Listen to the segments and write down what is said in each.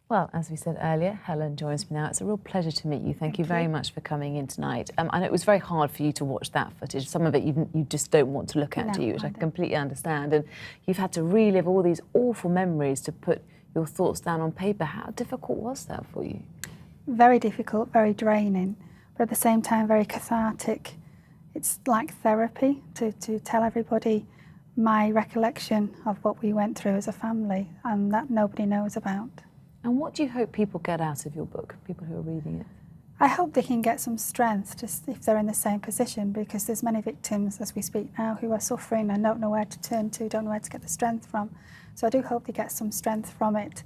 Well, as we said earlier, Helen joins me now. It's a real pleasure to meet you. Thank you very much for coming in tonight. I know it was very hard for you to watch that footage. Some of it you just don't want to look at, do you? Which I completely understand. And you've had to relive all these awful memories to put your thoughts down on paper. How difficult was that for you? Very difficult, very draining, but at the same time very cathartic. It's like therapy to tell everybody my recollection of what we went through as a family and that nobody knows about. And what do you hope people get out of your book, people who are reading it? I hope they can get some strength just if they're in the same position, because there's many victims as we speak now who are suffering and don't know where to turn to, don't know where to get the strength from. So I do hope they get some strength from it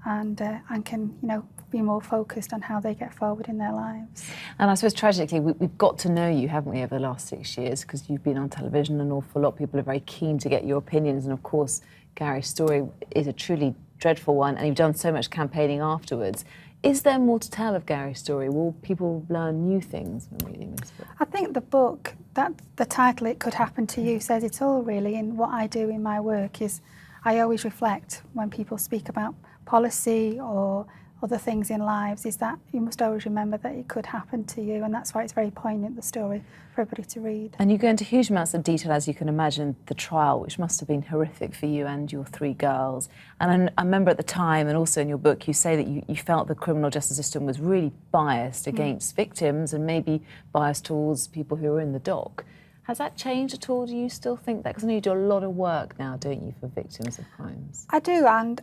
and can, be more focused on how they get forward in their lives. And I suppose tragically, we've got to know you, haven't we, over the last 6 years, because you've been on television, an awful lot. People are very keen to get your opinions, and of course, Gary's story is a truly dreadful one, and you've done so much campaigning afterwards. Is there more to tell of Gary's story? Will people learn new things when reading this book? I think the book, the title, It Could Happen to You, says it all really. And what I do in my work is I always reflect when people speak about policy or other things in lives, is that you must always remember that it could happen to you, and that's why it's very poignant, the story, for everybody to read. And you go into huge amounts of detail, as you can imagine, the trial, which must have been horrific for you and your 3 girls. And I remember at the time, and also in your book, you say that you felt the criminal justice system was really biased against victims and maybe biased towards people who were in the dock. Has that changed at all? Do you still think that? Because I know you do a lot of work now, don't you, for victims of crimes? I do, and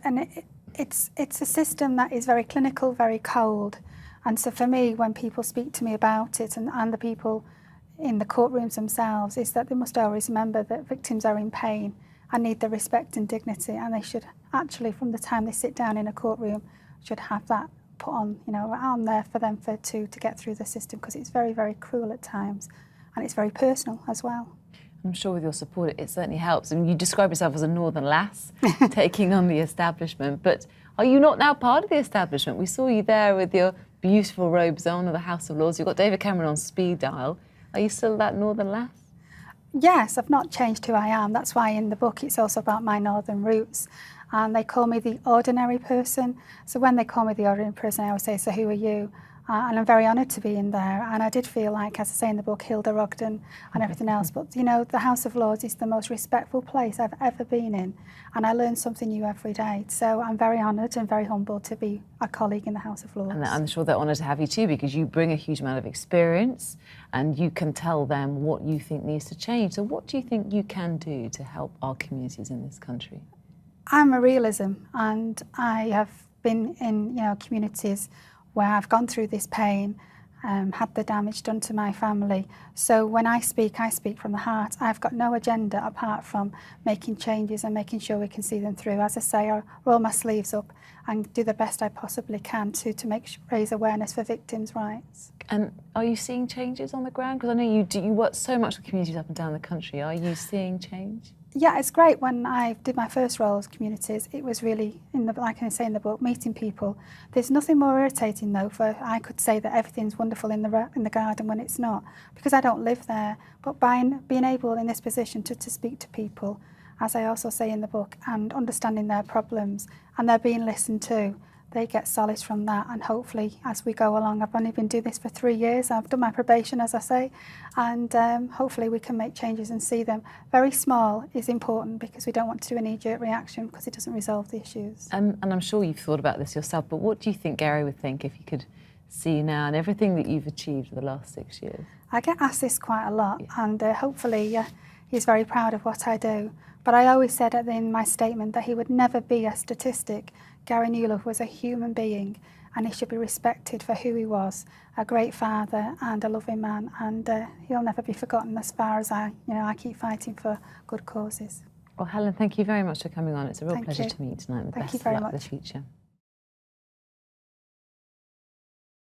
it's a system that is very clinical, very cold. And so for me, when people speak to me about it, and the people in the courtrooms themselves, is that they must always remember that victims are in pain and need the respect and dignity, and they should actually, from the time they sit down in a courtroom, should have that put on, on there for them to get through the system, because it's very, very cruel at times, and it's very personal as well. I'm sure with your support it certainly helps. I mean, you describe yourself as a northern lass, taking on the establishment, but are you not now part of the establishment? We saw you there with your beautiful robes on of the House of Lords. You've got David Cameron on speed dial. Are you still that northern lass? Yes, I've not changed who I am. That's why in the book it's also about my northern roots. And they call me the ordinary person. So when they call me the ordinary person, I always say, so who are you? And I'm very honoured to be in there. And I did feel like, as I say in the book, Hilda Ogden and everything else. But, the House of Lords is the most respectful place I've ever been in. And I learn something new every day. So I'm very honoured and very humbled to be a colleague in the House of Lords. And I'm sure they're honoured to have you too, because you bring a huge amount of experience and you can tell them what you think needs to change. So what do you think you can do to help our communities in this country? I'm a realism, and I have been in, communities where I've gone through this pain, had the damage done to my family. So when I speak from the heart. I've got no agenda apart from making changes and making sure we can see them through. As I say, I roll my sleeves up and do the best I possibly can to raise awareness for victims' rights. And are you seeing changes on the ground? Because I know you work so much with communities up and down the country. Are you seeing change? Yeah, it's great. When I did my first role as communities, it was really, like I say in the book, meeting people. There's nothing more irritating though, I could say that everything's wonderful in the garden when it's not, because I don't live there. But by being able in this position to speak to people, as I also say in the book, and understanding their problems, and they're being listened to, they get solace from that. And hopefully as we go along, I've only been doing this for 3 years, I've done my probation as I say, and hopefully we can make changes and see them. Very small is important, because we don't want to do a knee-jerk reaction, because it doesn't resolve the issues. And I'm sure you've thought about this yourself, but what do you think Gary would think if he could see you now and everything that you've achieved for the last 6 years? I get asked this quite a lot, and hopefully he's very proud of what I do. But I always said in my statement that he would never be a statistic. Gary Newlove was a human being, and he should be respected for who he was, a great father and a loving man, and he'll never be forgotten as far as I keep fighting for good causes. Well, Helen, thank you very much for coming on. It's a real pleasure to meet you tonight, and the Thank best you very of luck much. for the future.